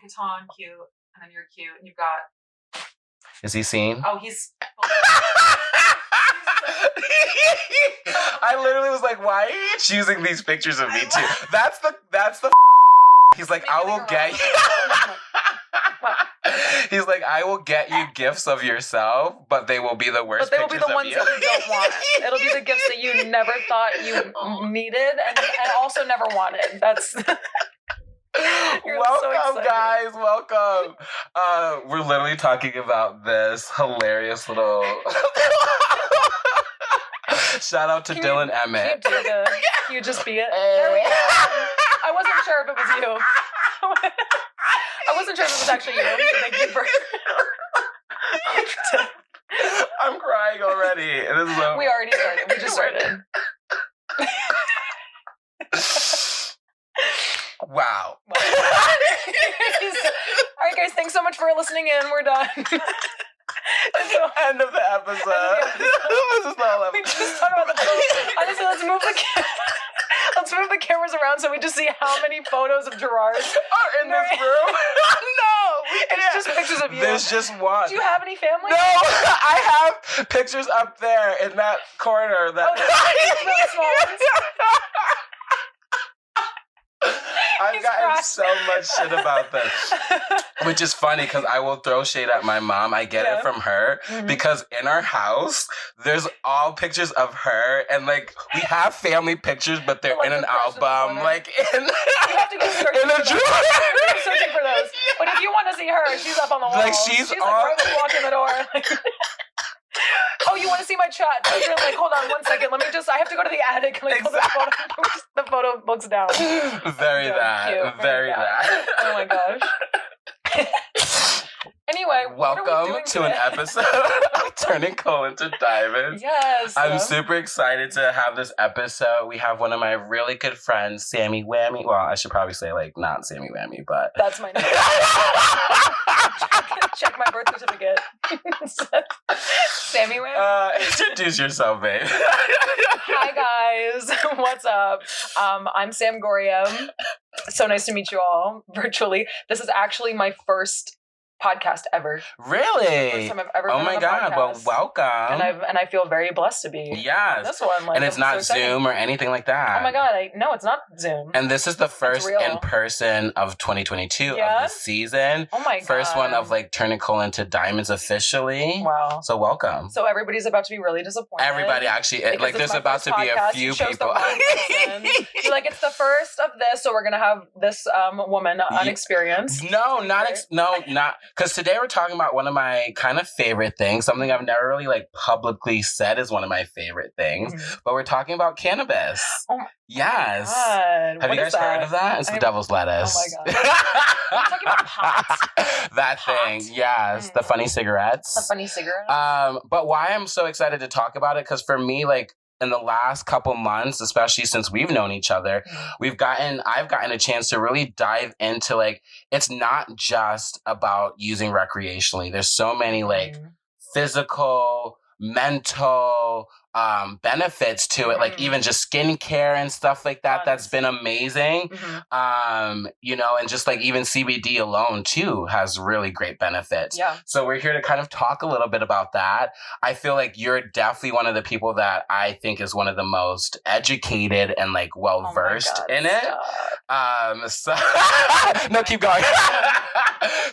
Vuitton, cute, and then you're cute, and you've got. Is he seen? Oh, he's. I literally was like, why are you choosing these pictures of me too? That's the he's like, I will get you. He's like, I will get you gifts of yourself, but they will be the worst. But they will be the ones that you don't want. It'll be the gifts that you never thought you needed and also never wanted. That's welcome, guys. Welcome. We're literally talking about this hilarious little. Shout out to Dylan Emmett. Can you just be it? There we go. I wasn't sure if it was you. I wasn't sure if it was actually you. Thank you for. I'm crying already. It is so... We already started. We just started. Wow. All right, guys. Thanks so much for listening in. We're done. End of the episode. This is not we just talk about the photos. Honestly, let's move the cameras around so we just see how many photos of Gerard are in this room. No, it's just pictures of you. There's just one. Do you have any family? No, I have pictures up there in that corner. That really small ones. I've gotten so much shit about this, which is funny because I will throw shade at my mom. I get it from her because in our house, there's all pictures of her and like we have family pictures, but they're in an album, like in you have to go searching in a drawer. Searching for those. But if you want to see her, she's up on the wall. Like she's like right when you walk in the door. Oh, you want to see my chat? You're like, hold on 1 second. I have to go to the attic and pull the photo books down. Very that. Oh my gosh. Anyway, welcome to an episode of Turning Coal into Diamonds. Yes. I'm super excited to have this episode. We have one of my really good friends, Sammy Whammy. Well, I should probably say not Sammy Whammy, but... That's my name. Check my birth certificate. Sammy Whammy. Introduce yourself, babe. Hi, guys. What's up? I'm Sam Gorium. So nice to meet you all virtually. This is actually my first podcast ever. Really? First time I've ever been Oh my on a God! podcast. Well, welcome. And I feel very blessed to be. Yes. This one, and it's not Zoom or anything like that. Oh my God! No, it's not Zoom. And this is the first in person of 2022 of this season. Oh my God! First one of Turning Coal into Diamonds officially. Wow! So welcome. So everybody's about to be really disappointed. Everybody actually there's about to be a few people. You're like, it's the first of this, so we're gonna have this woman unexperienced. No, not because today we're talking about one of my kind of favorite things, something I've never really publicly said is one of my favorite things, but we're talking about cannabis. Oh my yes. God. Have you guys heard of that? It's the devil's lettuce. Oh my God. We're talking about pot. That thing, yes. The funny cigarettes. The funny cigarettes. But why I'm so excited to talk about it, because for me, in the last couple months, especially since we've known each other, I've gotten a chance to really dive into it's not just about using recreationally. There's so many physical, mental benefits to it, even just skincare and stuff like that. That's been amazing. And just even CBD alone too has really great benefits. Yeah. So we're here to kind of talk a little bit about that. I feel like you're definitely one of the people that I think is one of the most educated and well versed in it. So no, keep going.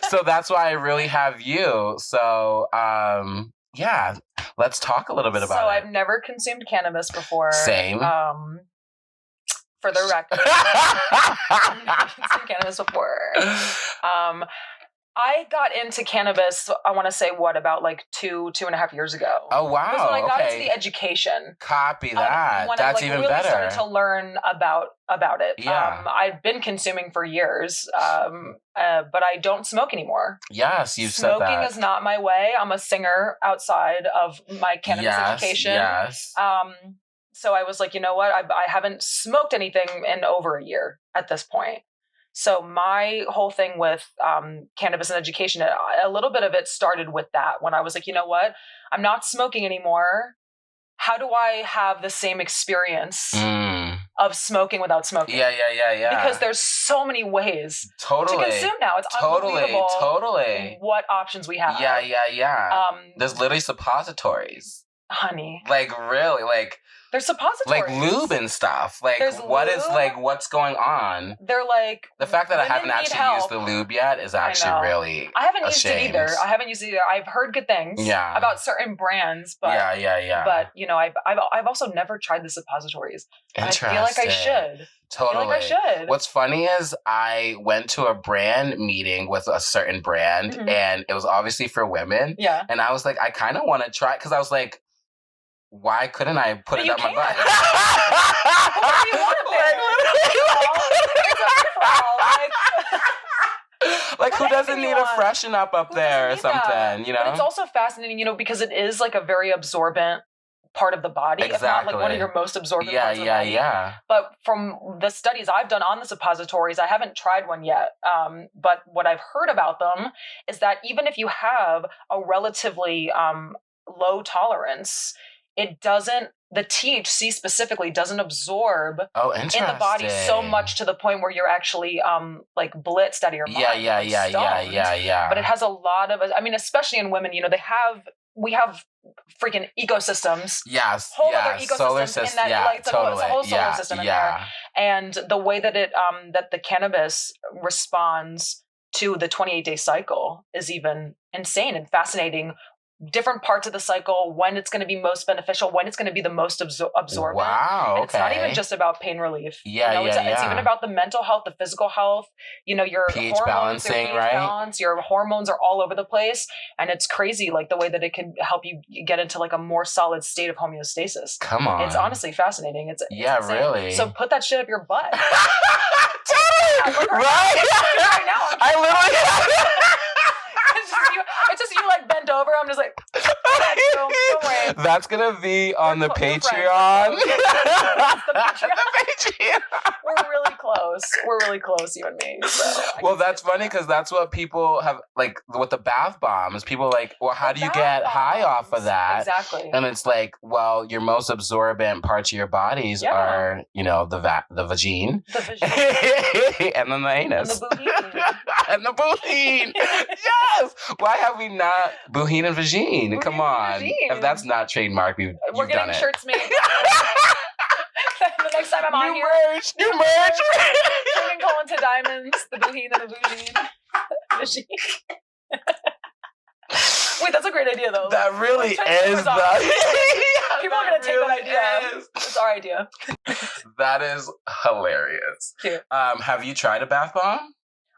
So that's why I really have you. So yeah, let's talk a little bit about it. So I've never consumed cannabis before. Same. For the record, I've never consumed cannabis before. I got into cannabis, I want to say, about 2.5 years ago. Oh, wow. Because when I got into the education. Copy that. When That's I even really better. started to learn about it. Yeah. I've been consuming for years, but I don't smoke anymore. Yes, you've said that. Smoking is not my way. I'm a singer outside of my cannabis education. Yes. So I was like, you know what? I haven't smoked anything in over a year at this point. So my whole thing with cannabis and education, a little bit of it started with that when I was like, you know what? I'm not smoking anymore. How do I have the same experience of smoking without smoking. Yeah. Because there's so many ways to consume now. It's unbelievable what options we have. Yeah. There's literally suppositories. Honey. Like, really, like... There's suppositories. Like lube and stuff. Like, there's what lube. Is, like, what's going on? They're like... The fact that I haven't actually used the lube yet is actually really I haven't used it either. I've heard good things about certain brands, but... Yeah. But, you know, I've also never tried the suppositories. Interesting. I feel like I should. Totally. I feel like I should. What's funny is I went to a brand meeting with a certain brand, and it was obviously for women. Yeah. And I was like, I kind of want to try, because I was like, why couldn't I put it up my butt? Whatever you want it like who doesn't need a freshen up there or something, you know? But it's also fascinating, you know, because it is like a very absorbent part of the body. Exactly. If not like one of your most absorbent parts of the body. Yeah. But from the studies I've done on the suppositories, I haven't tried one yet. But what I've heard about them is that even if you have a relatively low tolerance, it doesn't, the THC specifically doesn't absorb in the body so much to the point where you're actually like blitzed out of your mind. Yeah. But it has a lot of, I mean, especially in women, you know, we have freaking ecosystems. Yes. Whole other ecosystems solar system. In that, it's a whole solar system in there. And the way that it that the cannabis responds to the 28-day cycle is even insane and fascinating. Different parts of the cycle, when it's going to be most beneficial, when it's going to be the most absorbent. Wow, and it's not even just about pain relief. It's even about the mental health, the physical health. You know, your pH hormones, balancing, your pH balance, your hormones are all over the place, and it's crazy, like the way that it can help you get into like a more solid state of homeostasis. Come on, it's honestly fascinating. It's insane. Really. So put that shit up your butt. Right? Right now, I literally. It's just you like bent over. I'm just like, don't worry. That's gonna be on the Patreon. We're really close, you and me. So well, that's funny because that's what people have like with the bath bombs. People are like, well, how do you get high off of that? Exactly. And it's like, well, your most absorbent parts of your bodies are, you know, the vagine, and then the anus, and the buheen. Yes. Why have we not buheen and vagine? Come on. If that's not trademarked, we're getting done it. Shirts made. The next time I'm on here, new merch. Turning colon to diamonds, the buheen and the vagine. Wait, that's a great idea though. That really is People are gonna take that idea. It's our idea. That is hilarious. Cute. Have you tried a bath bomb?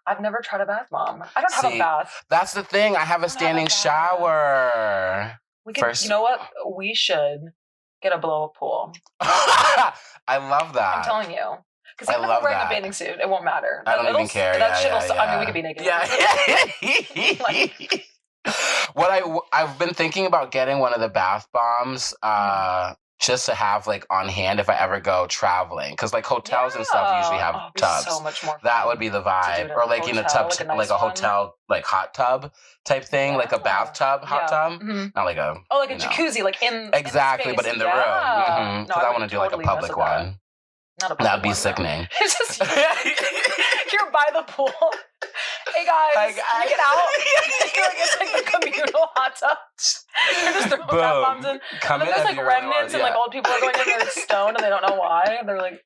I've never tried a bath bomb. I don't have a bath. That's the thing. I have a standing shower. We could, you know what? We should get a blow-up pool. I love that. I'm telling you. Because even if we're wearing a bathing suit, it won't matter. I don't even care. I mean, we could be naked. Yeah. I've been thinking about getting one of the bath bombs just to have like on hand if I ever go traveling, because like hotels and stuff usually have tubs. So much more. That would be the vibe, or like in a tub, like a hotel, like hot tub type thing, like a bathtub, hot tub, not like a like a jacuzzi, like in exactly, in but in the room. Because I want to do like a public one. Not a public That'd be one, sickening. It's just you're by the pool. Hey guys, can you get out? It's like the communal hot tub. You're just throwing bath bombs in. And then there's like remnants and like old people are going in there stoned and they don't know why. They're like.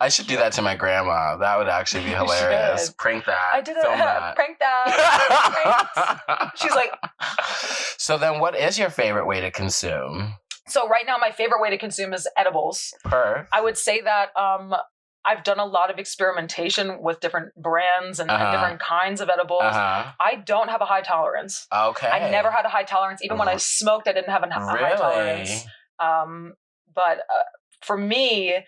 I should do that to my grandma. That would actually be hilarious. Prank that. I did it. Film that. Prank that. She's like. So then, what is your favorite way to consume? So right now, my favorite way to consume is edibles. I would say that I've done a lot of experimentation with different brands and different kinds of edibles. I don't have a high tolerance. Okay. I never had a high tolerance. Even when I smoked, I didn't have a high tolerance. But for me,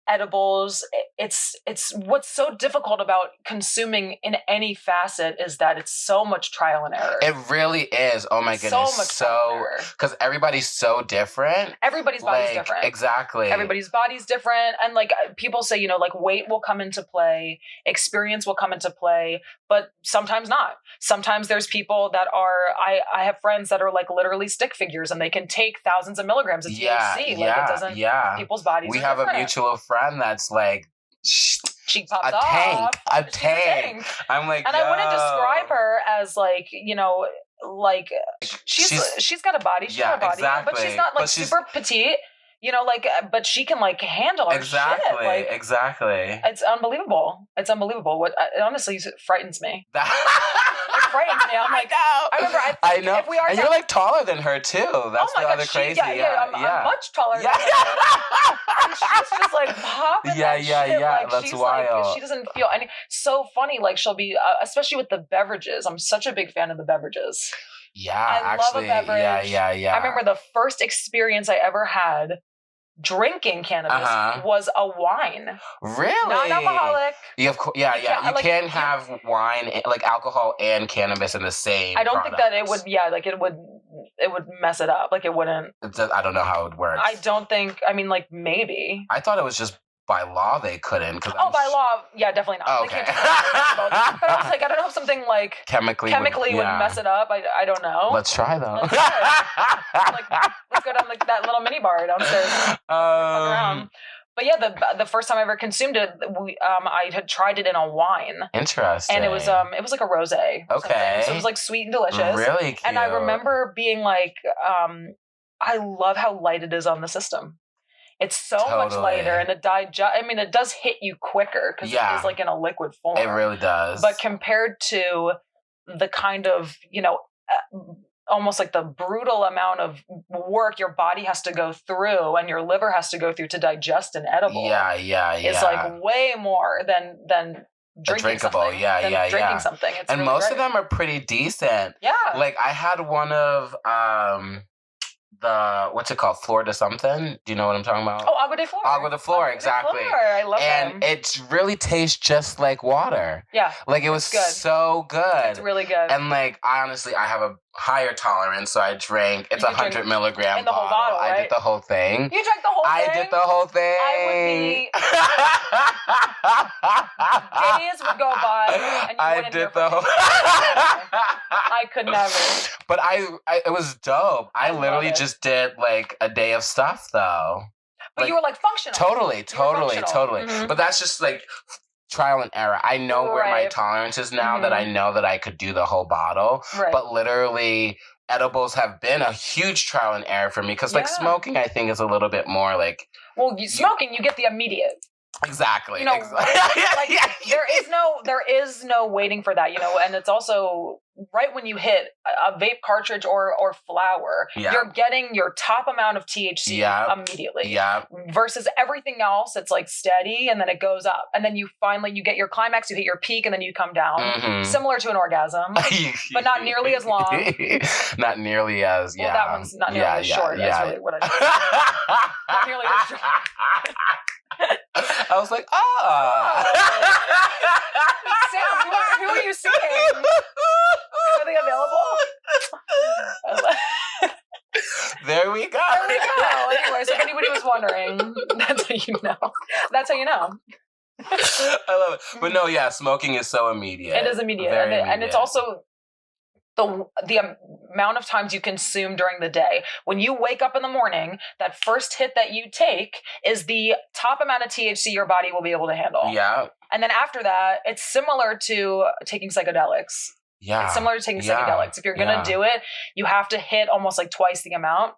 edibles, it's what's so difficult about consuming in any facet is that it's so much trial and error. It really is. Oh my goodness. So much trial and error. Because everybody's so different. Everybody's body's different. Exactly. Everybody's body's different. And like people say, you know, like weight will come into play, experience will come into play, but sometimes not. Sometimes there's people that are, I have friends that are like literally stick figures and they can take thousands of milligrams of THC. Like it doesn't, people's bodies We are have different. a mutual friend friend that's like, she pops a off. tank. I'm like, and I wouldn't describe her as like, like she's got a body. She's got a body, exactly. but she's not like super petite. Like, but she can like handle her shit. Like, exactly. It's unbelievable. It's unbelievable. What it honestly frightens me. It frightens me. I'm like, I remember. I know. If we are, and you're like taller than her too. That's the other crazy. I'm much taller than her. And she's just like popping that shit. Like, that's she's wild. Like, she doesn't feel any. So funny. Like, she'll be, especially with the beverages. I'm such a big fan of the beverages. Yeah, I love a beverage. Yeah. I remember the first experience I ever had drinking cannabis was a wine. Really? Non-alcoholic. You can't have wine, like alcohol and cannabis in the same I don't think that it would, it would mess it up. Like, it wouldn't. I don't know how it works. I don't think, like, maybe. I thought it was just by law they couldn't. By law, definitely not. Oh, okay. But I was like, I don't know if something like chemically would mess it up. I don't know. Let's try though. Let's go down like that little mini bar downstairs. But yeah, the first time I ever consumed it, I had tried it in a wine. Interesting. And it was like a rosé. Okay. So it was like sweet and delicious. Really cute. And I remember being like, I love how light it is on the system. It's so much lighter, and it does hit you quicker because it is like in a liquid form. It really does. But compared to the kind of, almost like the brutal amount of work your body has to go through and your liver has to go through to digest an edible. It's like way more than drinking something. Drinking something. It's and really most great. of them are pretty decent. Yeah. Like I had one of the what's it called? Florida something? Do you know what I'm talking about? Oh, Agua de Flor. Agua de Flor, exactly. I love them. And it really tastes just like water. Yeah. Like it was so good. It's really good. And like honestly, I have a higher tolerance, so I drank. It's 100 milligram in the whole bottle. Right? I did the whole thing. You drank the whole thing. I did the whole thing. Days would go by, and you wouldn't hear from me. I could never. But it was dope. I literally just did like a day of stuff though. But you were like functional. Totally. Mm-hmm. But that's just like trial and error. I know where my tolerance is now that I know that I could do the whole bottle. Right. But literally, edibles have been a huge trial and error for me because like smoking, I think is a little bit more like. Well, smoking, you get the immediate. Exactly. Like, there is no waiting for that, and it's also right when you hit a vape cartridge or flower, you're getting your top amount of THC immediately. Yeah. Versus everything else, it's like steady and then it goes up. And then you get your climax, you hit your peak, and then you come down. Mm-hmm. Similar to an orgasm. But not nearly as long. Not nearly as, Well, that one's not nearly as short. That's really what I said. Not nearly as short. I was like, Sam, who are you seeing? Are they available? There we go. Anyway, so if anybody was wondering, that's how you know. That's how you know. I love it. But no, smoking is so immediate. It is immediate. And it's also the amount of times you consume during the day. When you wake up in the morning, that first hit that you take is the top amount of THC your body will be able to handle. Yeah. And then after that, it's similar to taking psychedelics. Yeah. It's similar to taking psychedelics. If you're going to do it, you have to hit almost like twice the amament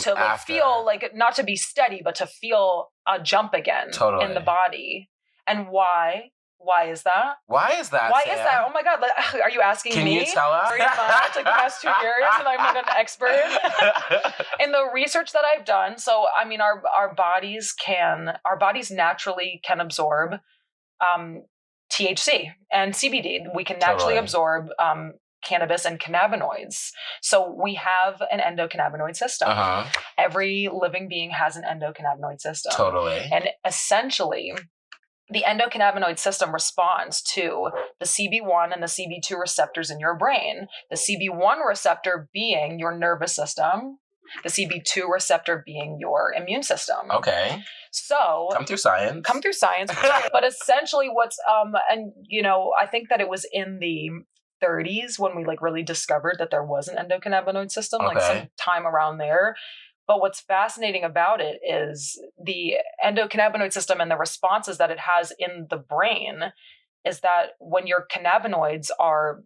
to like feel like, not to be steady, but to feel a jump again in the body. And why? Why is that? Why is that? Why is that? Oh my God. Are you asking me? Can you tell us? Pretty much, like the past 2 years, and I'm like an expert. In the research that I've done, so I mean, our bodies naturally can absorb THC and CBD. We can naturally absorb cannabis and cannabinoids. So we have an endocannabinoid system. Every living being has an endocannabinoid system. Totally. And essentially, the endocannabinoid system responds to the CB1 and the CB2 receptors in your brain. The CB1 receptor being your nervous system, the CB2 receptor being your immune system. Okay. So come through science. But essentially what's and I think that it was in the 30s when we like really discovered that there was an endocannabinoid system, like some time around there. But what's fascinating about it is the endocannabinoid system and the responses that it has in the brain is that when your cannabinoids are,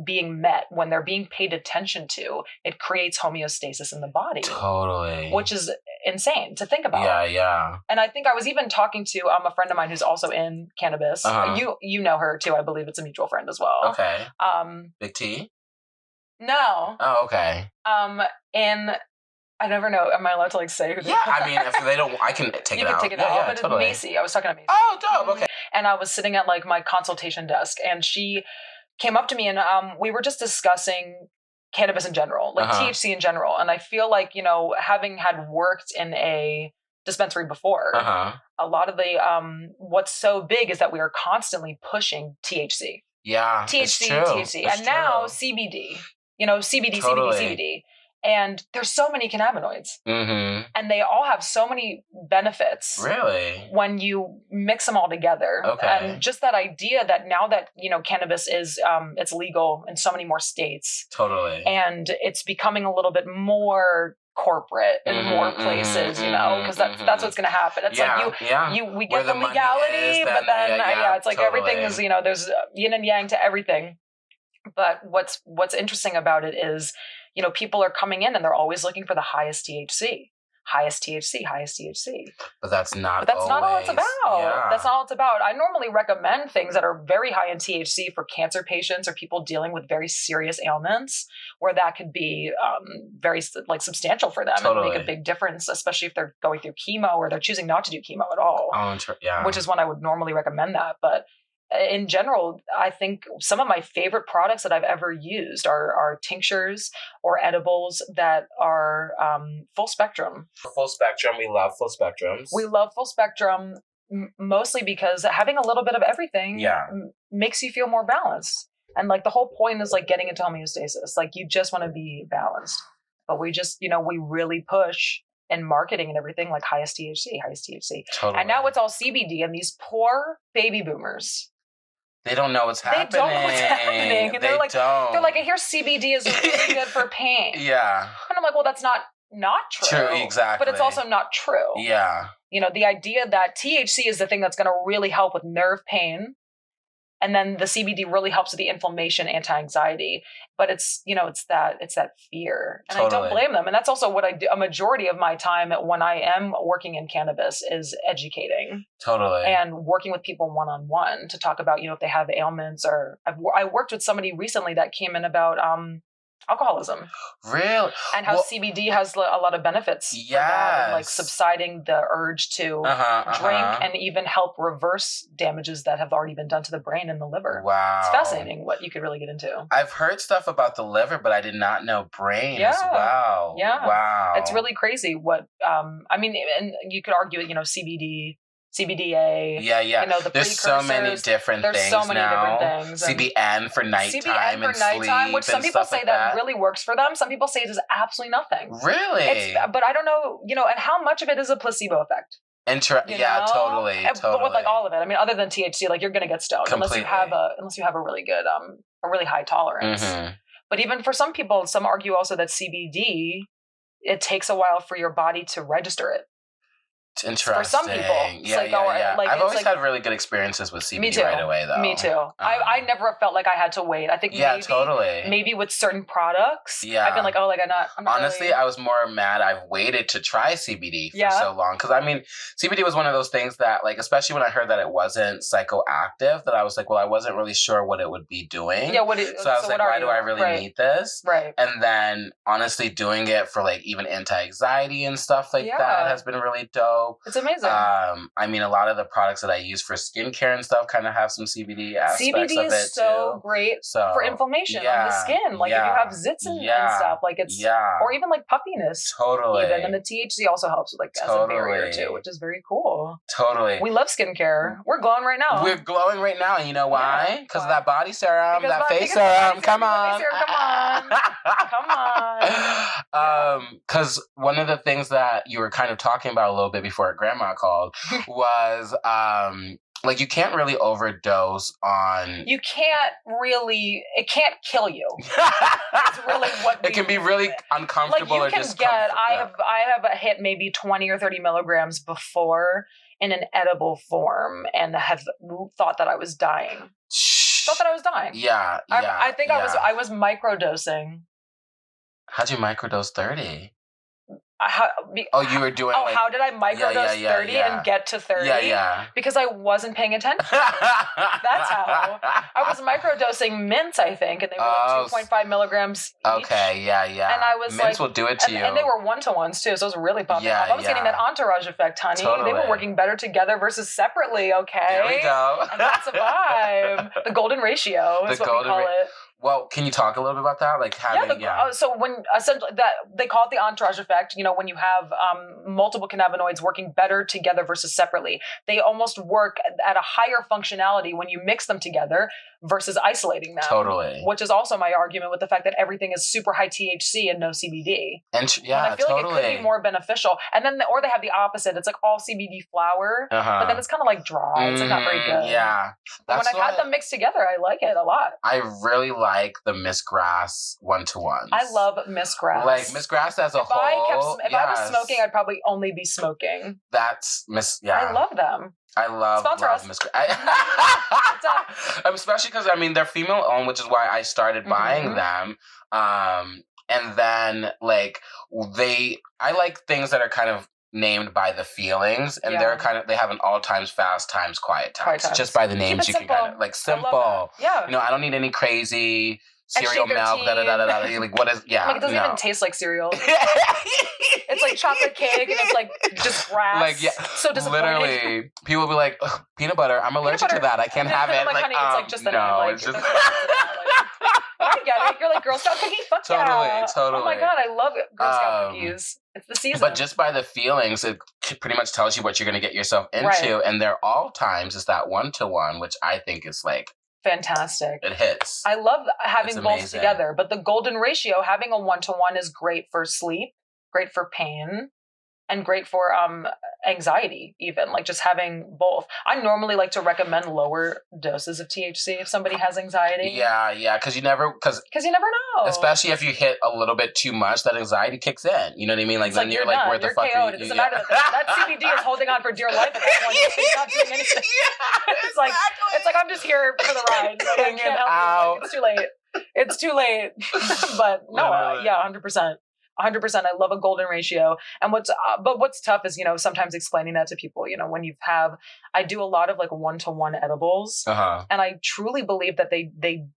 being met, when they're being paid attention to, it creates homeostasis in the body. Totally. Which is insane to think about. Yeah, yeah. And I think I was even talking to a friend of mine who's also in cannabis. You know her too. I believe it's a mutual friend as well. Okay. Big T? No. Oh, okay. And I never know. Am I allowed to say who they are? Yeah, I mean, if they don't, I can take it out. You can take it out. Yeah, but totally. It's Macy. I was talking to Macy. Oh, dope. Okay. And I was sitting at my consultation desk, and she came up to me, and we were just discussing cannabis in general, THC in general. And I feel like, having had worked in a dispensary before, a lot of the, what's so big is that we are constantly pushing THC. Yeah. THC, THC. It's and now CBD, CBD, totally. CBD. And there's so many cannabinoids. Mm-hmm. And they all have so many benefits. Really? When you mix them all together. Okay. And just that idea that now that, cannabis is, it's legal in so many more states. Totally. And it's becoming a little bit more corporate in more places, because that's what's going to happen. It's we get the legality, but then it's like everything is, there's yin and yang to everything. But what's interesting about it is, people are coming in and they're always looking for the highest THC. But that's not all it's about. Yeah. That's not all it's about. I normally recommend things that are very high in THC for cancer patients or people dealing with very serious ailments, where that could be very substantial for them and make a big difference, especially if they're going through chemo or they're choosing not to do chemo at all. Which is when I would normally recommend that. But in general, I think some of my favorite products that I've ever used are tinctures or edibles that are full spectrum. Full spectrum. We love full spectrums. We love full spectrum mostly because having a little bit of everything makes you feel more balanced. And the whole point is getting into homeostasis. You just want to be balanced. But we just, we really push in marketing and everything highest THC. Totally. And now it's all CBD, and these poor baby boomers. They don't know what's happening. They don't know what's happening. And they're like, I hear CBD is really good for pain. Yeah. And I'm like, well, that's not true. True, exactly. But it's also not true. Yeah. The idea that THC is the thing that's going to really help with nerve pain. And then the CBD really helps with the inflammation, anti-anxiety. But it's, it's that fear. And I don't blame them. And that's also what I do. A majority of my time when I am working in cannabis is educating. Totally. And working with people one-on-one to talk about, if they have ailments, or I worked with somebody recently that came in about alcoholism. Really? And how CBD has a lot of benefits for that, and subsiding the urge to drink and even help reverse damages that have already been done to the brain and the liver. Wow. It's fascinating what you could really get into. I've heard stuff about the liver, but I did not know brain as well. Yeah. Wow. It's really crazy what, and you could argue it, CBD, CBDA. Yeah. The there's so many different things. There's so many different things. CBN for nighttime and sleep, which some people say that really works for them. Some people say it does absolutely nothing. Really? But I don't know, and how much of it is a placebo effect. Yeah, totally. But with all of it, other than THC, you're going to get stoned unless you have a really good, a really high tolerance. Mm-hmm. But even for some people, some argue also that CBD, it takes a while for your body to register it. Interesting. For some people. I've always had really good experiences with CBD right away, though. Me too. I never felt like I had to wait. I think maybe with certain products, I've been like, I'm not honestly, really... I was more mad I've waited to try CBD for so long. Because, CBD was one of those things that, especially when I heard that it wasn't psychoactive, that I was like, well, I wasn't really sure what it would be doing. Yeah, so I was like, why do I really need this? Right. And then, honestly, doing it for, even anti-anxiety and stuff like that has been really dope. It's amazing. A lot of the products that I use for skincare and stuff kind of have some CBD aspects of it too. CBD is so great for inflammation on the skin. If you have zits and stuff, it's or even puffiness. Totally. Even. And the THC also helps with as a barrier too, which is very cool. Totally. We love skincare. We're glowing right now. We're glowing right now, and you know why? Because of that body serum, that face serum. Come on. Because one of the things that you were kind of talking about a little bit before Grandma called was like, you can't really overdose on... You can't really... It can't kill you. It's really what it can be really uncomfortable like, you or can get... I have hit maybe 20 or 30 milligrams before in an edible form and have thought that I was dying. Yeah. I think I was microdosing. How'd you microdose 30? You were doing how did I microdose 30 and get to 30? Yeah. Because I wasn't paying attention. That's how. I was microdosing mints, I think, and they were like 2.5 milligrams each. Okay, yeah. And I was mints will do it to you. And they were one-to-ones, too, so it was really popping up. I was getting that entourage effect, honey. Totally. They were working better together versus separately, okay? There we go. And that's a vibe. The golden ratio is what we call it. Well, can you talk a little bit about that? Like having, so when essentially that they call it the entourage effect, when you have multiple cannabinoids working better together versus separately, they almost work at a higher functionality when you mix them together versus isolating them. Totally. Which is also my argument with the fact that everything is super high THC and no CBD. And I feel like it could be more beneficial. And then, or they have the opposite. It's like all CBD flower, but then it's kind of like dry. It's like not very good. Yeah. But when I've had them mixed together, I like it a lot. I really like the Miss Grass one-to-ones. I love Miss Grass. Like Miss Grass as a whole. If I was smoking, I'd probably only be smoking. That's Miss. Yeah. I love them. I love Miss Grass. Especially because they're female owned, which is why I started buying them. And then I like things that are kind of named by the feelings, and they have an all times, fast times, quiet times. Just by the names, you can kind of simple. Yeah. I don't need any crazy cereal milk. Like what is? Yeah. Like it doesn't even taste like cereal. It's like chocolate cake, and it's like just grass. Like so disappointing. Literally, people will be like, peanut butter. I'm allergic to that. I can't have it. Like honey, it's like just it's just. I get it. You're like Girl Scout cookie? Fuck totally. Oh my God, I love Girl Scout cookies. It's the season. But just by the feelings, it pretty much tells you what you're going to get yourself into. Right. And they're all times is that one-to-one, which I think is fantastic. It hits. I love having both together. But the golden ratio, having a one-to-one is great for sleep, great for pain, and great for anxiety even, like just having both. I normally like to recommend lower doses of THC if somebody has anxiety. Yeah, because you never know. Especially if you hit a little bit too much, that anxiety kicks in. You know what I mean? Like then you're like, where the fuck are you? It doesn't matter. That CBD is holding on for dear life at that point. It's not doing anything. It's like I'm just here for the ride. Like, I can't help it. It's too late. It's too late. But no, 100%. 100%. I love a golden ratio. And what's tough is, sometimes explaining that to people, when I do a lot of one-to-one edibles, and I truly believe that they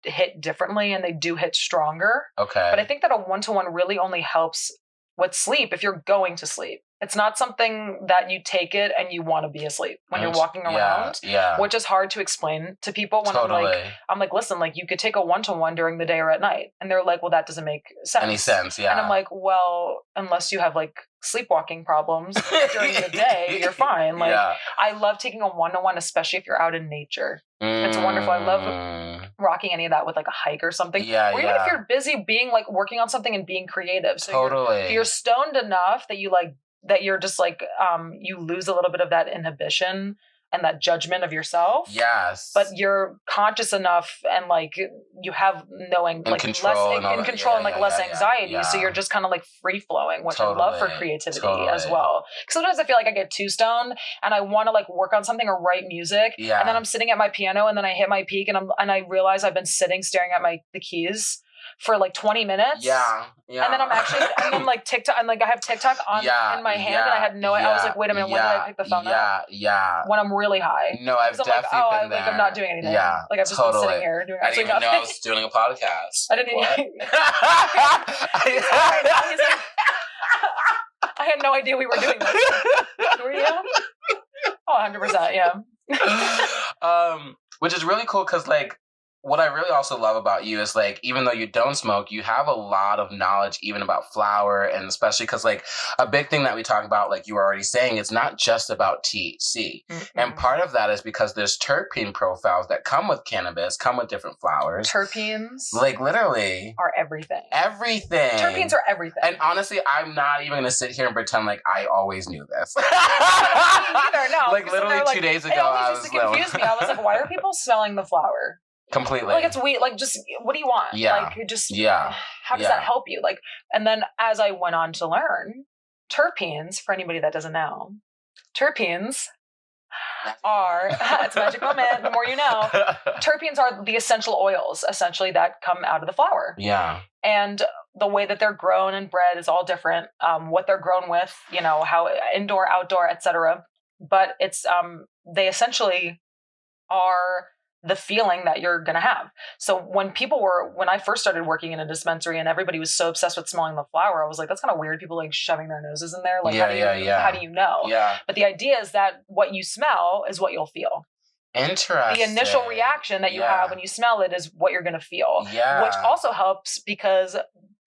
hit differently and they do hit stronger. Okay. But I think that a one-to-one really only helps with sleep if you're going to sleep. It's not something that you take it and you want to be asleep when you're walking around, which is hard to explain to people when I'm like, listen, you could take a one-to-one during the day or at night. And they're like, well, that doesn't make sense. Any sense, yeah. And I'm like, well, unless you have sleepwalking problems during the day, you're fine. I love taking a one-to-one, especially if you're out in nature. It's wonderful. I love rocking any of that with a hike or something. Yeah, or even if you're busy being working on something and being creative. So if you're stoned enough that that you're just you lose a little bit of that inhibition and that judgment of yourself. Yes. But you're conscious enough and you have no less anxiety. Yeah. So you're just kind of free flowing, which I love for creativity as well. Because sometimes I feel like I get too stoned and I want to work on something or write music. Yeah. And then I'm sitting at my piano and then I hit my peak and I realize I've been sitting staring at the keys for 20 minutes. Yeah. And then TikTok, and I have TikTok in my hand, and I had no idea. I was like, wait a minute, when did I pick the phone up? Yeah. When I'm really high. No, I've definitely been there. I'm not doing anything. Yeah. I've just been sitting here doing absolutely nothing. I didn't even know I was doing a podcast. I didn't I had no idea we were doing this. Were you? Oh, 100%, yeah. Which is really cool because what I really also love about you is like, even though you don't smoke, you have a lot of knowledge even about flower, and especially because like a big thing that we talk about, like you were already saying, it's not just about THC. Mm-hmm. And part of that is because there's terpene profiles that come with cannabis, come with different flowers. Terpenes, like literally, are everything. Everything. Terpenes are everything. And honestly, I'm not even gonna sit here and pretend like I always knew this. Me either, no. Like literally 2 days ago, I was confused me. I was like, why are people smelling the flower? Completely. Like, it's weird. Like, just, what do you want? Yeah. Like, just, yeah. How does that help you? Like, and then as I went on to learn, terpenes, for anybody that doesn't know, terpenes are, it's a magic moment, the more you know, terpenes are the essential oils, essentially, that come out of the flower. Yeah. And the way that they're grown and bred is all different. What they're grown with, you know, how indoor, outdoor, etc. But it's, they essentially are the feeling that you're going to have. So when I first started working in a dispensary and everybody was so obsessed with smelling the flower, I was like, that's kind of weird. People like shoving their noses in there. Like, how do you know? Yeah. But the idea is that what you smell is what you'll feel. Interesting. The initial reaction that you have when you smell it is what you're going to feel. Yeah. Which also helps because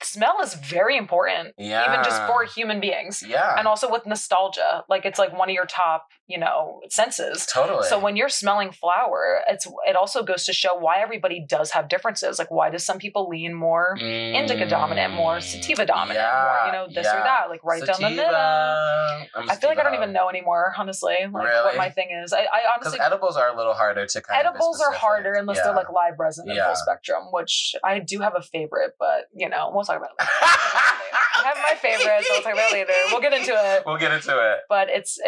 smell is very important, even just for human beings. Yeah. And also with nostalgia. Like, it's like one of your top, you know, senses. Totally. So when you're smelling flower, it also goes to show why everybody does have differences. Like, why does some people lean more indica dominant, more sativa dominant, more, you know, this or that, like right down the middle. I feel like I don't even know anymore, honestly, like what my thing is. I honestly, because edibles are a little harder to kind of edibles are harder unless they're like live resin and full spectrum, which I do have a favorite, but you know, we'll talk about it later. I have my favorites. I'll talk about it later. We'll get into it. But it's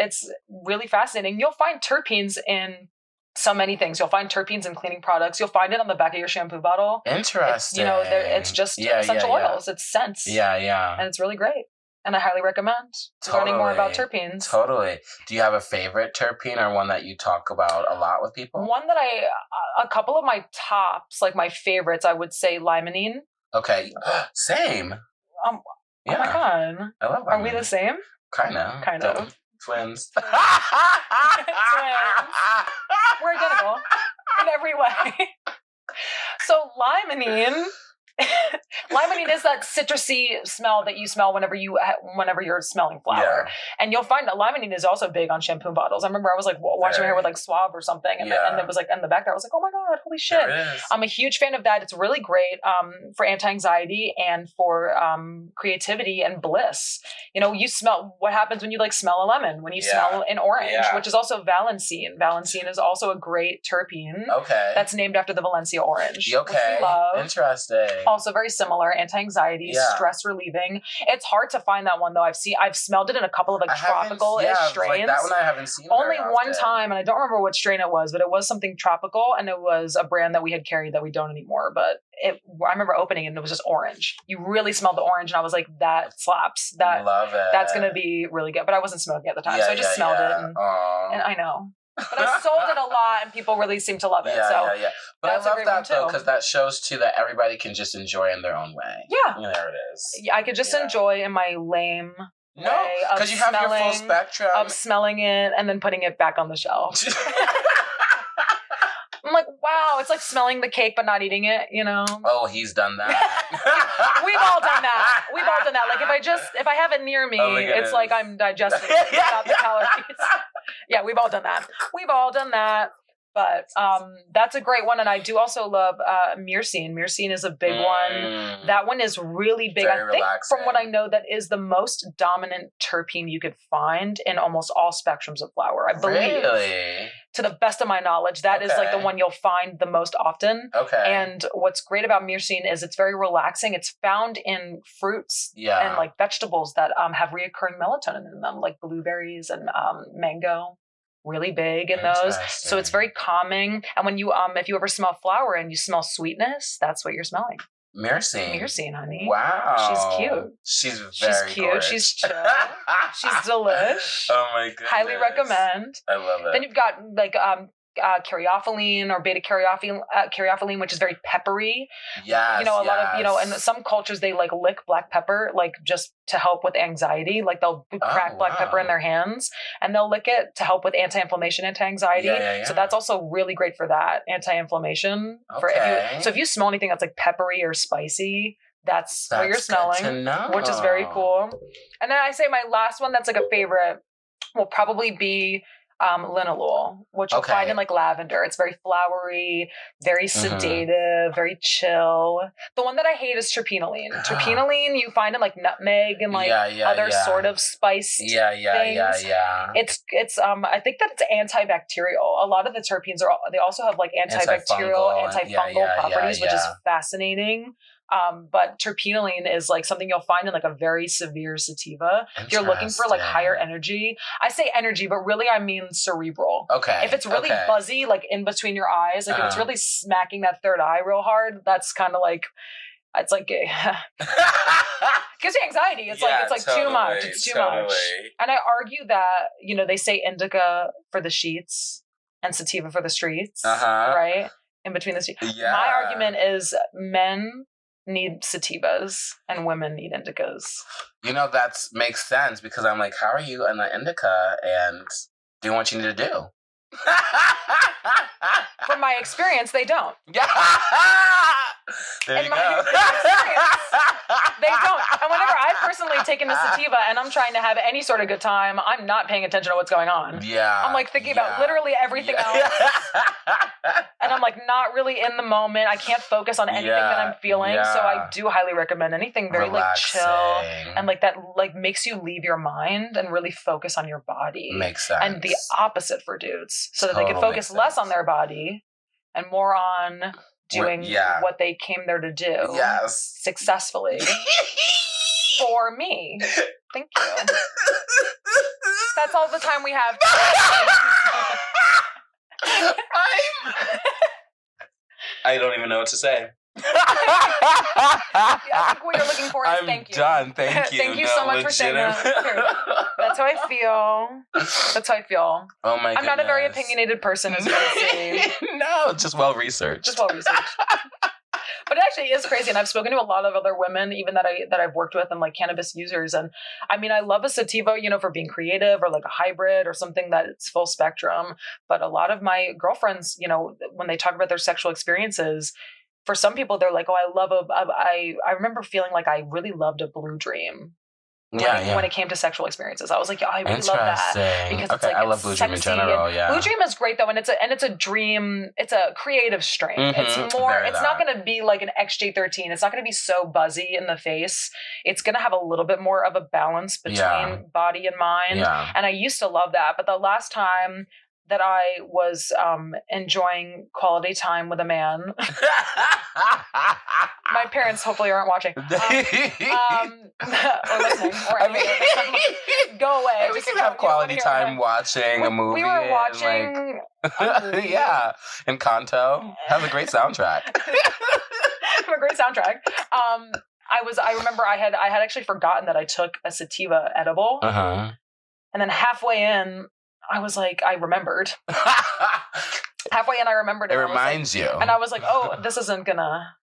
really fascinating. You'll find terpenes in so many things. You'll find terpenes in cleaning products. You'll find it on the back of your shampoo bottle. Interesting. It's just essential oils. It's scents. Yeah. And it's really great. And I highly recommend learning more about terpenes. Totally. Do you have a favorite terpene or one that you talk about a lot with people? One that a couple of my tops, like my favorites, I would say limonene. Okay. Same. Oh my God. I love limonene. Are we the same? Kind of. Twins. Twins. We're identical in every way. So limonene is that citrusy smell that you smell whenever you're smelling flower. Yeah. And you'll find that limonene is also big on shampoo bottles. I remember I was like washing my hair with like Suave or something, and it was like in the back there. I was like, oh my God, holy shit! I'm a huge fan of that. It's really great for anti-anxiety and for creativity and bliss. You know, you smell what happens when you like smell a lemon, when you smell an orange, which is also valencine. Valencine is also a great terpene. Okay, that's named after the Valencia orange. Okay, which we love. Interesting. Also very similar, anti-anxiety, stress relieving. It's hard to find that one though. I've smelled it in a couple of like tropical-ish strains. Like that one I haven't seen. Only one time, and I don't remember what strain it was, but it was something tropical, and it was a brand that we had carried that we don't anymore. But I remember opening it and it was just orange. You really smelled the orange, and I was like, that slaps. Love it. That's gonna be really good. But I wasn't smoking at the time, so I just smelled it, and I know. But I sold it a lot, and people really seem to love it. Yeah. But I love that though, because that shows too that everybody can just enjoy in their own way. Yeah, there it is. Yeah, I could just enjoy in my lame way because you have your full spectrum of smelling it and then putting it back on the shelf. I'm like, wow, it's like smelling the cake but not eating it, you know? Oh, he's done that. We've all done that. Like if I have it near me, it's like I'm digesting it without the calories. Yeah, we've all done that. But that's a great one. And I do also love myrcene. Myrcene is a big one. That one is really big. Very I think relaxing. from what I know, that is the most dominant terpene you could find in almost all spectrums of flower, I believe. Really? To the best of my knowledge, that is like the one you'll find the most often. Okay. And what's great about myrcene is it's very relaxing. It's found in fruits and like vegetables that have reoccurring melatonin in them, like blueberries and mango. Really big in those. So it's very calming. And when you if you ever smell flower and you smell sweetness, that's what you're smelling. Myrcene, honey. Wow. She's cute. She's very cute. Gorgeous. She's chill. She's delish. Oh my goodness. Highly recommend. I love it. Then you've got like caryophyllene or beta caryophyllene, which is very peppery. Yes, a lot of, in some cultures, they like lick black pepper, like just to help with anxiety. Like they'll crack black pepper in their hands and they'll lick it to help with anti-inflammation, anti-anxiety. So that's also really great for that, anti-inflammation. Okay. So if you smell anything that's like peppery or spicy, that's what you're smelling, which is very cool. And then I say my last one that's like a favorite will probably be linalool, which you'll find in like lavender. It's very flowery, very sedative, very chill. The one that I hate is terpinolene. Terpinolene you find in like nutmeg and like other sort of spiced things. It's I think that it's antibacterial. A lot of the terpenes they also have like antibacterial, antifungal properties, which is fascinating. But terpinolene is like something you'll find in like a very severe sativa. If you're looking for like higher energy, I say energy, but really I mean cerebral. Okay. If it's really buzzy, like in between your eyes, like if it's really smacking that third eye real hard, that's kind of like, it's like gives you anxiety. It's like too much. It's too much. And I argue that, they say indica for the sheets and sativa for the streets, right? In between the streets. Yeah. My argument is men need sativas and women need indicas. That makes sense because I'm like, how are you in the indica and doing what you need to do? From my experience, they don't. Yeah. There you go. They don't. And whenever I've personally taken a sativa and I'm trying to have any sort of good time, I'm not paying attention to what's going on. Yeah. I'm like thinking about literally everything else. And I'm like not really in the moment. I can't focus on anything that I'm feeling. So I do highly recommend anything very relaxing, like chill and like that like makes you leave your mind and really focus on your body. Makes sense. And the opposite for dudes. So that they can focus less on their body and more on doing what they came there to do successfully for me. Thank you. That's all the time we have. I don't even know what to say. I think what you're looking for is thank you. I'm done. Thank you. Thank you so much for saying that. That's how I feel. That's how I feel. Oh my goodness. I'm not a very opinionated person, as you can see. No, just well researched. But it actually is crazy, and I've spoken to a lot of other women, even that I've worked with, and like cannabis users. And I mean, I love a sativa, for being creative or like a hybrid or something that's full spectrum. But a lot of my girlfriends, when they talk about their sexual experiences, for some people, they're like, "Oh, I remember feeling like I really loved a blue dream." When it came to sexual experiences, I was like, I really love that because it's like I love blue dream in general. Yeah, blue dream is great though, and it's a dream. It's a creative strain. It's more. It's not going to be like an XJ13. It's not going to be so buzzy in the face. It's going to have a little bit more of a balance between body and mind. Yeah. And I used to love that, but the last time that I was enjoying quality time with a man. My parents hopefully aren't watching. Or listening. Or go away. We can have quality time watching a movie. We were watching a movie. And Kanto has a great soundtrack. I remember I had actually forgotten that I took a sativa edible. And then halfway in, I was like, I remembered. Halfway in, I remembered it. It reminds you. And I was like, oh, this isn't gonna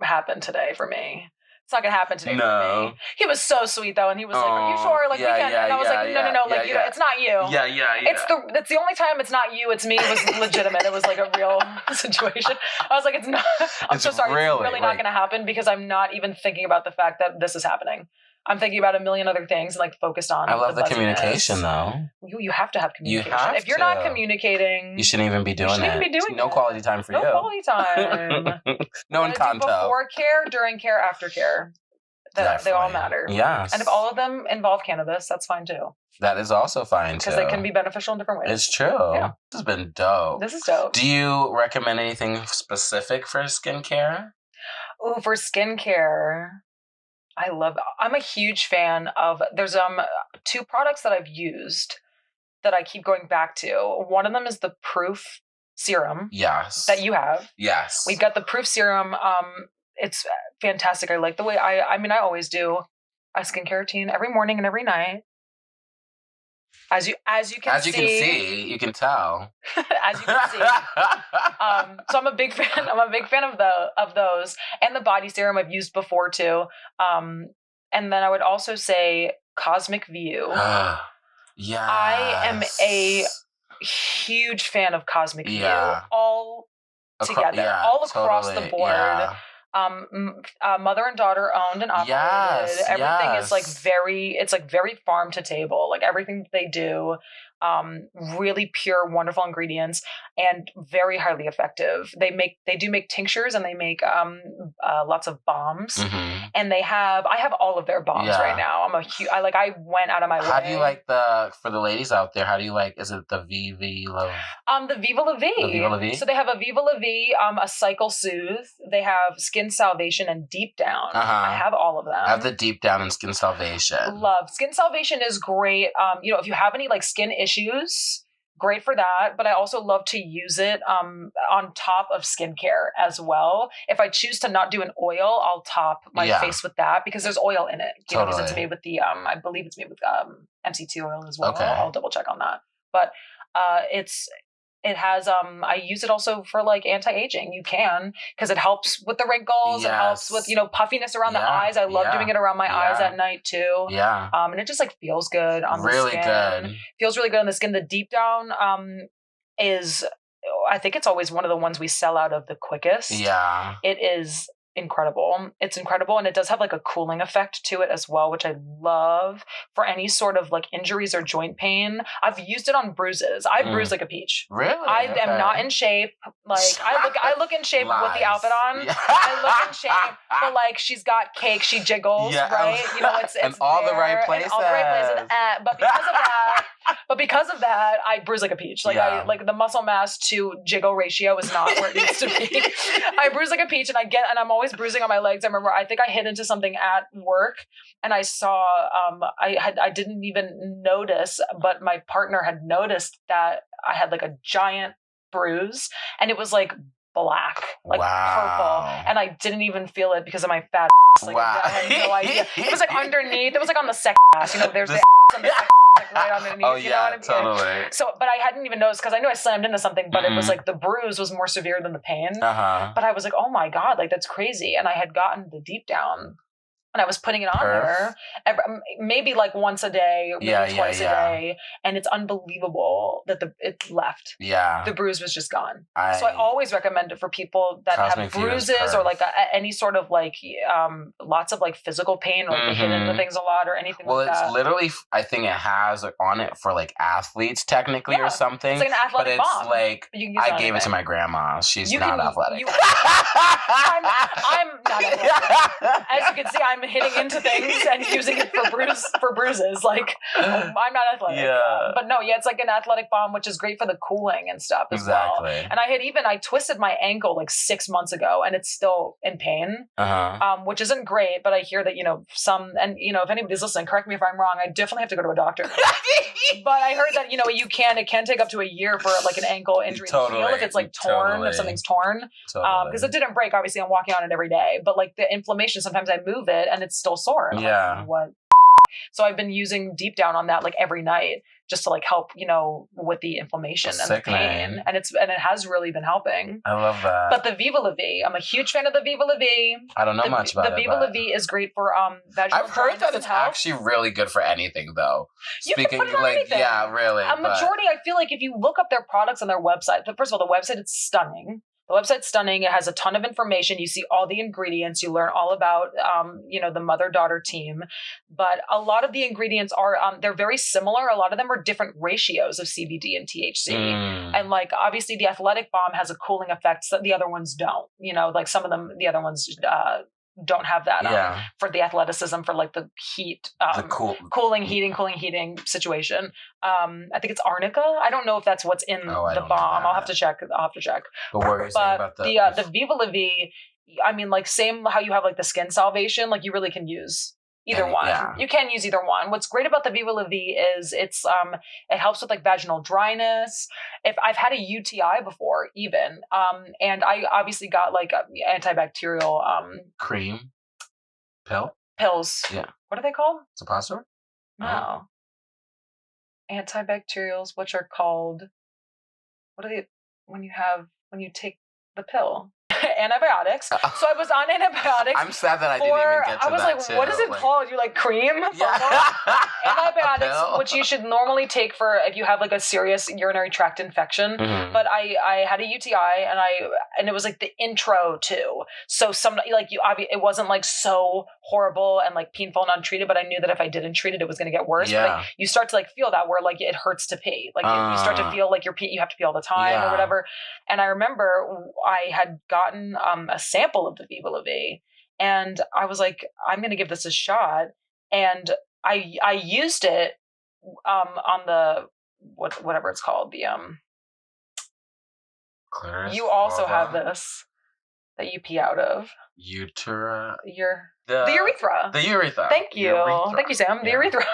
happen today for me. It's not gonna happen today for me. He was so sweet though, and he was like, "Are you sure? Like we can?" And I was like, "No, like it's not you. It's the only time it's not you. It's me. It was legitimate. It was like a real situation. I was like, it's not. I'm so sorry. It's really not gonna happen because I'm not even thinking about the fact that this is happening. I'm thinking about a million other things and like focused on. I love the communication though. You have to have communication. If you're not communicating, you shouldn't even be doing it. No quality time for you. No quality time. No Encanto. Before care, during care, after care. They all matter. Yes. And if all of them involve cannabis, that's fine too. That is also fine too. Because they can be beneficial in different ways. It's true. Yeah. This has been dope. This is dope. Do you recommend anything specific for skincare? Oh, for skincare. I'm a huge fan of, there's two products that I've used that I keep going back to. One of them is the Proof Serum. Yes. That you have. Yes. We've got the Proof Serum. It's fantastic. I like the way I always do a skincare routine every morning and every night. As you can see, you can tell. As you can see. So I'm a big fan. I'm a big fan of those, and the body serum I've used before too. And then I would also say Cosmic View. Yeah. I am a huge fan of Cosmic View. All together, all across the board. Yeah. Mother and daughter owned and operated. Everything is like very farm to table. Like everything they do, really pure, wonderful ingredients and very highly effective. They do make tinctures and they make lots of bombs. Mm-hmm. And I have all of their bombs right now. I went out of my way. How do you like for the ladies out there? How do you like? Is it the VV Love? The Viva La V. The Viva La V. So they have a Viva La V, a Cycle Soothe. They have Skin Salvation and Deep Down. I have all of them. I have the Deep Down and Skin Salvation. Love Skin Salvation is great. If you have any like skin issues, great for that. But I also love to use it on top of skincare as well. If I choose to not do an oil, I'll top my face with that because there's oil in it. Because it's made with the I believe it's made with MCT oil as well. Okay. I'll double check on that. But it has I use it also for like anti-aging. You can, because it helps with the wrinkles. Yes. It helps with puffiness around the eyes. I love doing it around my eyes at night too. Yeah. And it just like feels good on the skin. Really good. Feels really good on the skin. The Deep Down is, I think it's always one of the ones we sell out of the quickest. Yeah. It is incredible. It's incredible. And it does have like a cooling effect to it as well, which I love for any sort of like injuries or joint pain. I've used it on bruises. I bruise like a peach. Really? I am not in shape. Like I look in shape with the outfit on. Yeah. I look in shape, but like she's got cake, she jiggles, right? It's in all the right places. All the right places. But because of that, I bruise like a peach. Like the muscle mass to jiggle ratio is not where it needs to be. I bruise like a peach, and I'm always bruising on my legs. I think I hit into something at work, and I saw I didn't even notice, but my partner had noticed that I had like a giant bruise, and it was like black, like purple, and I didn't even feel it because of my fat ass. Like I had no idea. It was like underneath. It was like on the second ass. There's the ass and the second. Like right underneath, oh yeah, totally. So, but I hadn't even noticed because I knew I slammed into something, but it was like the bruise was more severe than the pain. But I was like, oh my God, like that's crazy. And I had gotten the Deep Down, and I was putting it on there maybe like once a day, maybe twice a day, and it's unbelievable that it left. Yeah, the bruise was just gone. So I always recommend it for people that have bruises or like any sort of like lots of like physical pain or like hit into things a lot or anything. Well, like it's literally, I think it has like on it for like athletes technically or something. It's like an athletic bomb. But it's like I gave it to my grandma. She's not athletic. I'm not athletic. As you can see, I'm hitting into things and using it for bruises. Like I'm not athletic. Yeah. But no, it's like an athletic bomb, which is great for the cooling and stuff as well. And I twisted my ankle like 6 months ago, and it's still in pain, which isn't great. But I hear that if anybody's listening, correct me if I'm wrong. I definitely have to go to a doctor. But I heard that it can take up to a year for like an ankle injury to heal if it's like torn, if something's torn. Because it didn't break. Obviously, I'm walking on it every day, but like the inflammation, sometimes I move it and it's still sore. Yeah. Like, what? So I've been using Deep Down on that like every night just to like help, with the inflammation and the pain. And it has really been helping. I love that. But the Viva La V, I'm a huge fan of the Viva La V. I don't know much about it. The Viva La V is great for vaginal. I've heard that it's actually really good for anything though. Speaking of like, anything. Yeah, really. Majority, I feel like if you look up their products on their website, but first of all, the website is stunning. The website's stunning. It has a ton of information. You see all the ingredients. You learn all about, the mother-daughter team. But a lot of the ingredients are, they're very similar. A lot of them are different ratios of CBD and THC. And like, obviously the Athletic Bomb has a cooling effect that the other ones don't. Like some of them, the other ones don't have that for the athleticism, for like the heat, cooling, heating situation. I think it's arnica. I don't know if that's what's in the bomb. I'll have to check. But what were you saying about the Viva La V? I mean, like same how you have like the Skin Salvation. Like you really can use either one. Yeah. You can use either one. What's great about the Viva La V is it helps with like vaginal dryness. If I've had a UTI before, even, and I obviously got like antibacterial cream pills. Yeah. What are they called? Suppository? No. antibacterials, which are called, what are they, when you take the pill? Antibiotics. So I was on antibiotics. I'm sad that I didn't even get to that. I was like, what is it called? You like cream? Yeah. Antibiotics, which you should normally take for if you have like a serious urinary tract infection. Mm-hmm. But I had a UTI and it was like the intro too. So it wasn't like so horrible and like painful and untreated, but I knew that if I didn't treat it, it was going to get worse. Yeah. But like, you start to like feel that where like it hurts to pee. Like you start to feel like you have to pee all the time or whatever. And I remember I had gotten a sample of the Viva La V, and I was like, I'm going to give this a shot. And I used it on the whatever it's called, the clitoris. You also have this that you pee out of. The urethra. The urethra. Thank you. Thank you, Sam. The urethra.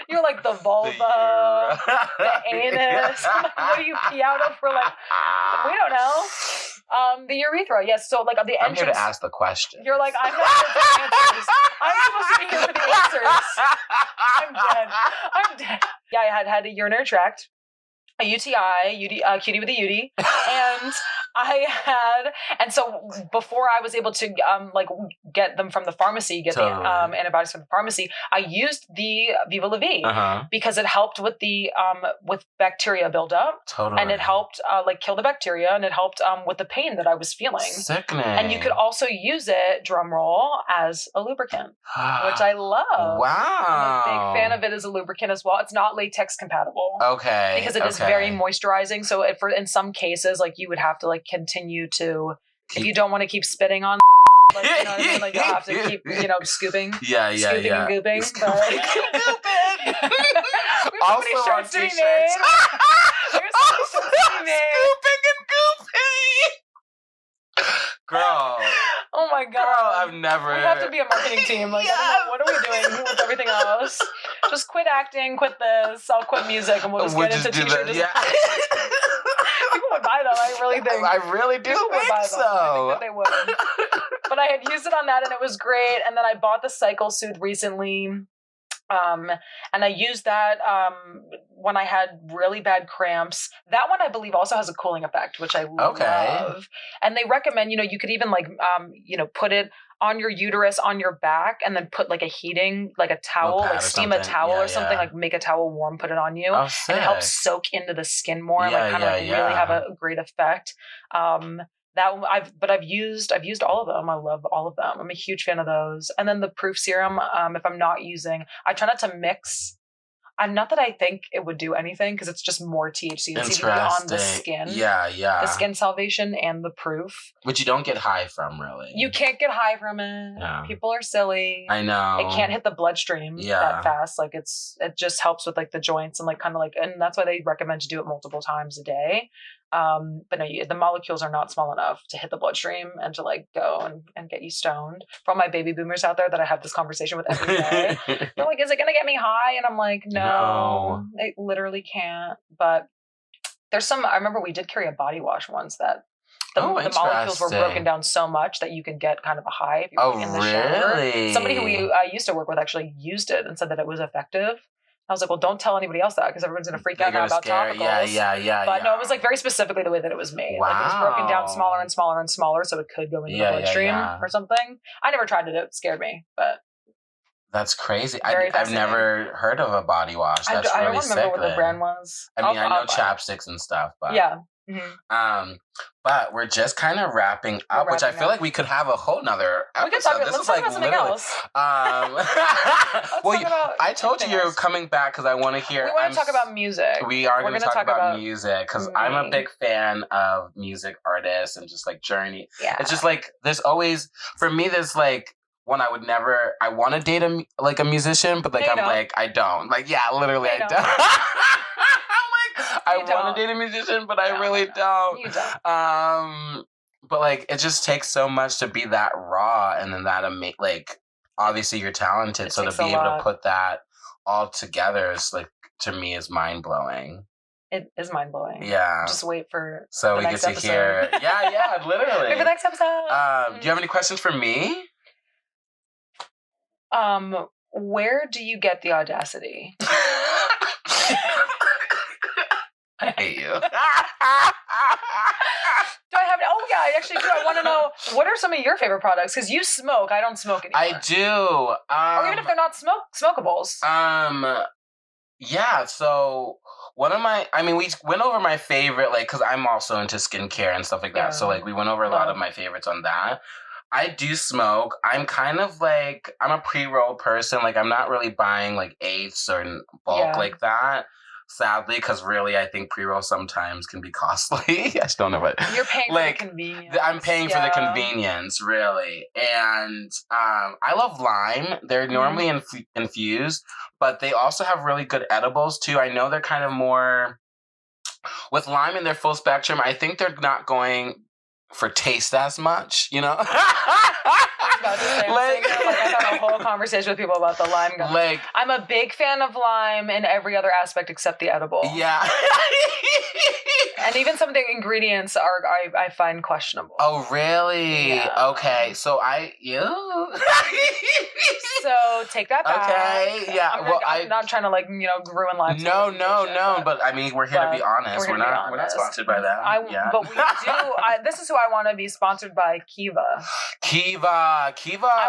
You're like the vulva, the anus. What do you pee out of for like, we don't know. The urethra, yes. So like the entrance. I'm here to ask the question. You're like, I'm not here for the answers. I'm supposed to be here for the answers. I'm dead. Yeah, I had a urinary tract, a UTI, cutie with a UTI, and so before I was able to get them from the pharmacy, the antibiotics from the pharmacy, I used the Viva La V because it helped with the with bacteria buildup, and it helped kill the bacteria, and it helped with the pain that I was feeling. Sickening. And you could also use it, drum roll, as a lubricant, which I love. Wow, I'm a big fan of it as a lubricant as well. It's not latex compatible, because it is very moisturizing. So in some cases, like you would have to like continue to, if you don't want to keep spitting on, like, you know what I mean? Like you have to keep, scooping. Yeah. Scooping and gooping. Also on t-shirts. There's so many shirts to be made. Scooping and gooping. Girl. Oh my God. Girl, I've never. We have to be a marketing team. Like, I don't know, what are we doing with everything else? Just quit acting, quit this, I'll quit music, and we'll just get into t-shirts. Yeah. People would buy them, I really think. I really do think so. I think that they would. But I had used it on that, and it was great. And then I bought the Cycle Soothe recently. And I used that when I had really bad cramps. That one I believe also has a cooling effect, which I love. And they recommend, you could even put it on your uterus, on your back, and then put like a heating, like a towel, like steam a towel or something, like make a towel warm, put it on you. Oh, and it helps soak into the skin more, really have a great effect. I've used all of them. I love all of them. I'm a huge fan of those. And then the proof serum, if I'm not using, I try not to mix. Not that I think it would do anything, because it's just more THC and CBD on the skin. Yeah. The skin salvation and the proof. Which you don't get high from, really. You can't get high from it. No. People are silly. I know. It can't hit the bloodstream that fast. Like it just helps with like the joints and and that's why they recommend to do it multiple times a day. But no, the molecules are not small enough to hit the bloodstream and to like go and get you stoned. For all my baby boomers out there that I have this conversation with every day, they're like, is it going to get me high? And I'm like, no, it literally can't. But there's I remember we did carry a body wash once that the molecules were broken down so much that you could get kind of a high if you were in the shower. Somebody who I used to work with actually used it and said that it was effective. I was like, well, don't tell anybody else that, because everyone's going to freak out now about topicals. Yeah. But no, it was like very specifically the way that it was made. Wow. Like it was broken down smaller and smaller and smaller, so it could go into the bloodstream or something. I never tried it. It scared me, but. That's crazy. I've never heard of a body wash. That's I really don't remember what the brand was. I mean, I know chapsticks and stuff, but. Yeah. Mm-hmm. But we're just kind of wrapping up, which I feel like we could have a whole nother episode. Let's talk about something else. I told you you're coming back because I want to hear. We want to talk about music. We are going to talk about music because I'm a big fan of music artists and just like Journey. Yeah. It's just like there's always, for me, there's like, one, I want to date a musician, but like I don't. Like, yeah, literally I don't. I want to date a musician, but I really don't. You don't. But like, it just takes so much to be that raw, and then that like, obviously you're talented, so to be able to put that all together is like, to me, is mind blowing. It is mind blowing. Yeah. Just wait for so we get to hear. Yeah, literally. Wait for the next episode. Do you have any questions for me? Where do you get the audacity I hate you. Do I have? Oh yeah, I actually do. I want to know, what are some of your favorite products? Because you smoke. I don't smoke anymore. I do. Or even if they're not smokables. Yeah. So we went over my favorite, like, because I'm also into skincare and stuff like that. Yeah. So like we went over a lot of my favorites on that. I do smoke. I'm kind of like, I'm a pre-roll person. Like, I'm not really buying like eighths or in bulk like that. Sadly, because really, I think pre-roll sometimes can be costly. I just don't know what. You're paying for the convenience. I'm paying for the convenience, really. And I love lime. They're normally infused, but they also have really good edibles, too. I know they're kind of more... With lime in their full spectrum, I think they're not going for taste as much, you know? I've had a whole conversation with people about the lime gum. Like, I'm a big fan of lime in every other aspect except the edible. Yeah. And even some of the ingredients I find questionable. Oh, really? Yeah. Okay. So So take that back. Okay. Yeah. I'm not trying to ruin lives. No. But I mean, we're here to be honest. We're not sponsored by them. But we do. This is who I want to be sponsored by. Kiva. I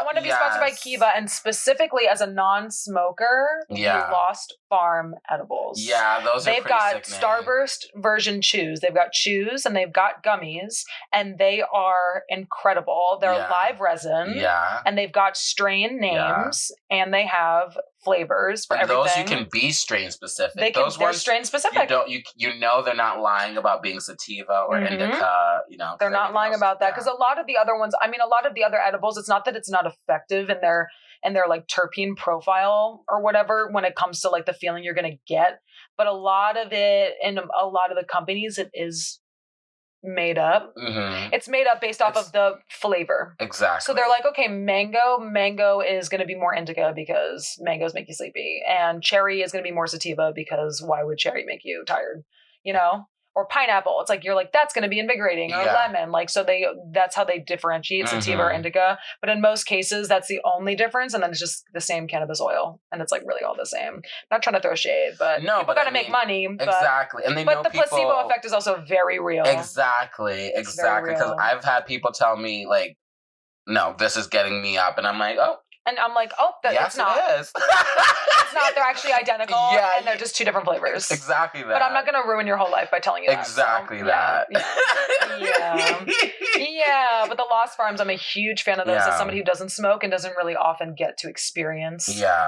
want to be sponsored by Kiva, and specifically as a non-smoker, the Lost Farm edibles. Yeah, those are They've got Starburst version chews. They've got chews and they've got gummies, and they are incredible. They're live resin. Yeah. And they've got strain names, and they have flavors for everything. Those you can be strain specific. They're strain specific. You know they're not lying about being sativa or indica. You know, they're not lying about that, because a lot of the other ones. I mean, a lot of the other edibles. It's not that it's not effective in their like terpene profile or whatever when it comes to like the feeling you're gonna get, but a lot of it in a lot of the companies, it is made up. It's made up based off of the flavor. Exactly. So they're like, okay, mango is going to be more indica because mangoes make you sleepy, and cherry is going to be more sativa because why would cherry make you tired? You know? Or pineapple. It's like, you're like, that's going to be invigorating. Or lemon. Like, so that's how they differentiate sativa or indica. But in most cases, that's the only difference. And then it's just the same cannabis oil. And it's like really all the same. I'm not trying to throw shade, but people got to make money. Exactly. And but the placebo effect is also very real. Exactly. Because I've had people tell me like, no, this is getting me up. And I'm like, oh. And I'm like, it's not. It is. It's not. They're actually identical, and they're just two different flavors. Exactly that. But I'm not going to ruin your whole life by telling you that. Exactly that. Yeah. But the Lost Farms, I'm a huge fan of those. As somebody who doesn't smoke and doesn't really often get to experience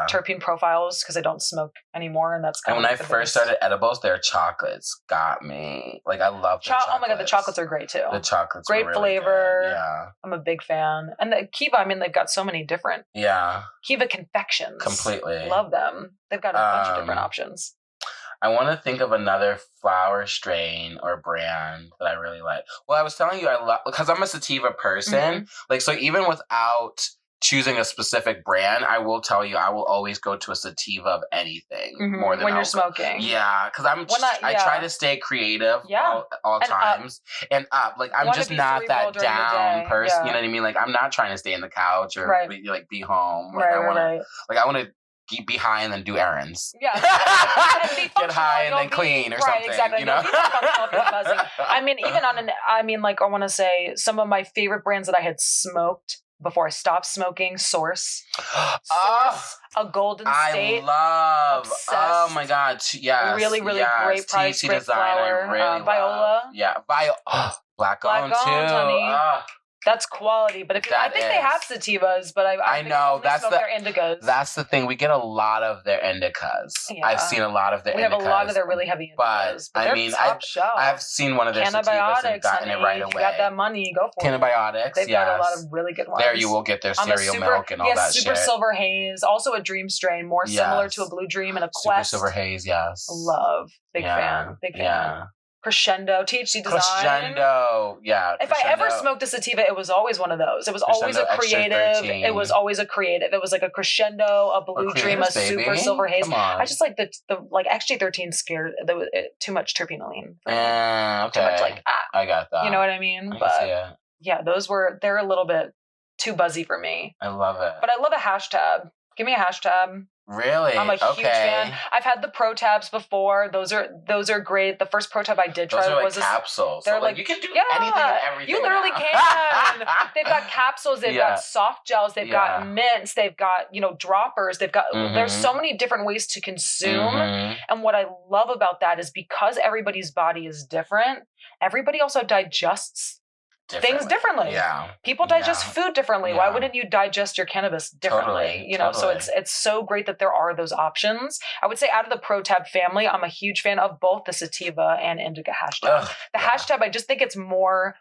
terpene profiles because I don't smoke anymore, and that's kind of. And when I first started edibles, their chocolates got me. Like, I love the chocolates. Oh my god, the chocolates are great too. The chocolates, great are really flavor. Good. Yeah, I'm a big fan. And the Kiva, I mean, they've got so many different. Yeah. Kiva confections. Completely. Love them. They've got a bunch of different options. I want to think of another flower strain or brand that I really like. Well, I was telling you, I love, because I'm a sativa person. Like, so even without choosing a specific brand, I will tell you, I will always go to a sativa of anything more than when you're smoking. Yeah, because I try to stay creative all times and up. Like, I'm just not that down person. You know what I mean? Like, I'm not trying to stay in the couch or be home. Like, I want to be high and then do errands. Yeah. Get high and then clean or something. Exactly. You know? I mean, I want to say some of my favorite brands that I had smoked before I stopped smoking, Source, a Golden State. I love. Obsessed. Oh my god, yes. Really, really great price, THC great design, flower. I really Viola. love. Yeah, Black owned too. Honey. That's quality, but I think they have sativas, but I know that's their indicas. That's the thing. We get a lot of their indicas. Yeah. I've seen a lot of their indicas. We have a lot of their really heavy indicas. But I mean, I've seen one of their sativas and gotten it right away. If you got that money, go for Cannabiotics, They've got a lot of really good ones. There you will get their cereal milk and all that shit. Super Silver Haze, also a dream strain, more similar to a Blue Dream and a Quest. Super Silver Haze, yes. Love. Big fan. Yeah. Crescendo, THC design. Crescendo, yeah. If I ever smoked a sativa, it was always one of those. It was always a creative. It was always a creative. It was like a Crescendo, a Blue Dream, a Super Silver Haze. I just like the like actually 13 scared. There was too much terpenoline. Okay. Too much I got that. You know what I mean? Yeah, they're a little bit too buzzy for me. I love it. But I love a hashtag. Give me a hashtag. Really? I'm a huge fan. I've had the pro tabs before. Those are great. The first pro tab I did try was capsules. They're so, you can do anything and everything. You literally can. They've got capsules. They've got soft gels. They've got mints. They've got droppers. They've got there's so many different ways to consume. And what I love about that is because everybody's body is different. Everybody also digests things differently. Yeah. People digest food differently. Yeah. Why wouldn't you digest your cannabis differently? So it's so great that there are those options. I would say out of the pro tab family, I'm a huge fan of both the sativa and indica hashtag. The hashtag, I just think it's more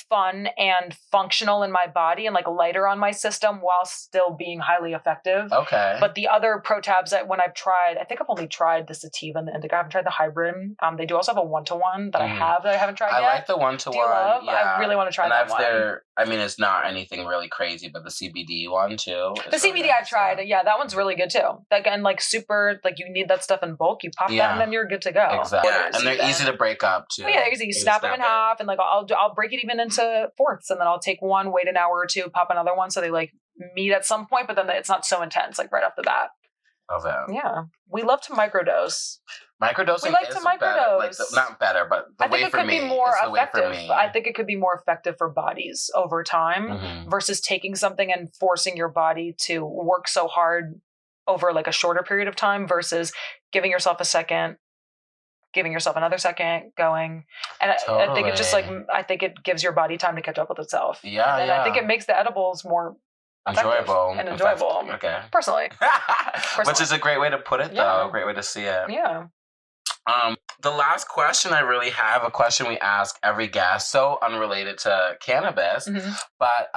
fun and functional in my body and like lighter on my system while still being highly effective. Okay. But the other pro tabs when I've tried, I think I've only tried the sativa and the indica. I haven't tried the hybrid. They do also have a 1-to-1 that I haven't tried yet. I like the 1-to-1. Do you love? Yeah. I really want to try that one. I mean, it's not anything really crazy, but the CBD one too. The CBD I've tried. Yeah, that one's really good too. And super, you need that stuff in bulk. You pop that and then you're good to go. Exactly. Yeah, and they're easy to break up too. Oh, yeah, they're easy. You snap them in half and I'll break it even into fourths and then I'll take one, wait an hour or two, pop another one so they meet at some point, but then it's not so intense right off the bat. Love that. Yeah. We love to microdose. Microdosing we like to microdose. Better. Not better, but the way for me. I think it could be more effective. I think it could be more effective for bodies over time versus taking something and forcing your body to work so hard over a shorter period of time versus giving yourself a second, giving yourself another second, going. And totally. I think it just I think it gives your body time to catch up with itself. Yeah, and I think it makes the edibles more enjoyable. Okay. Personally. Which is a great way to put it, though. A great way to see it. Yeah. The last question I really have, a question we ask every guest, so unrelated to cannabis, but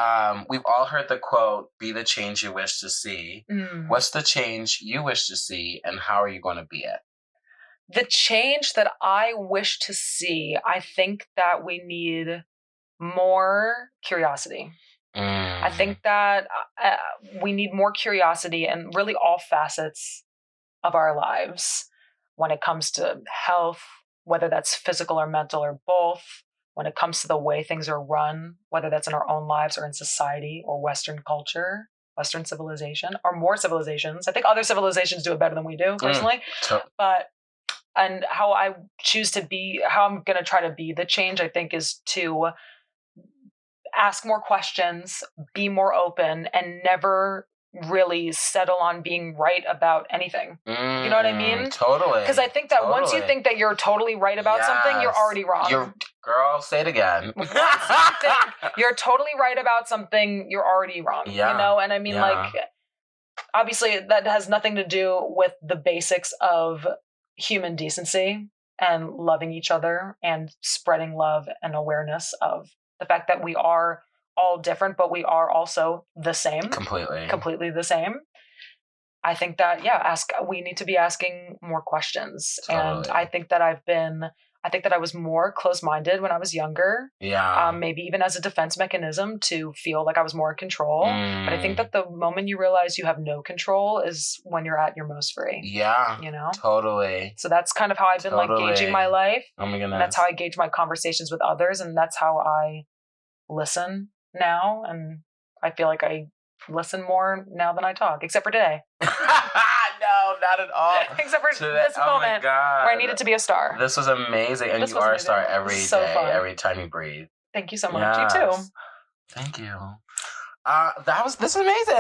we've all heard the quote, "Be the change you wish to see." What's the change you wish to see, and how are you going to be it? The change that I wish to see, I think that we need more curiosity. I think that we need more curiosity in really all facets of our lives when it comes to health, whether that's physical or mental or both, when it comes to the way things are run, whether that's in our own lives or in society or Western culture, Western civilization, or more civilizations. I think other civilizations do it better than we do, personally. And how I choose to be, how I'm going to try to be the change, I think, is to ask more questions, be more open, and never really settle on being right about anything. You know what I mean? Totally. Because I think that once you think that you're totally right about something, you're already wrong. Girl, say it again. Once you think you're totally right about something, you're already wrong. Yeah. And I mean, obviously that has nothing to do with the basics of human decency and loving each other and spreading love and awareness of the fact that we are all different, but we are also the same. Completely the same. I think that, we need to be asking more questions. Totally. And I think that I was more close-minded when I was younger. Yeah. Maybe even as a defense mechanism to feel like I was more in control. But I think that the moment you realize you have no control is when you're at your most free. Yeah. Totally. So that's kind of how I've been gauging my life. Oh my goodness. And that's how I gauge my conversations with others. And that's how I listen now. And I feel like I listen more now than I talk, except for today. No, not at all. Except for this moment where I needed to be a star. This was amazing. And you are a star every day, every time you breathe. Thank you so much. Yes. You too. Thank you. This is amazing.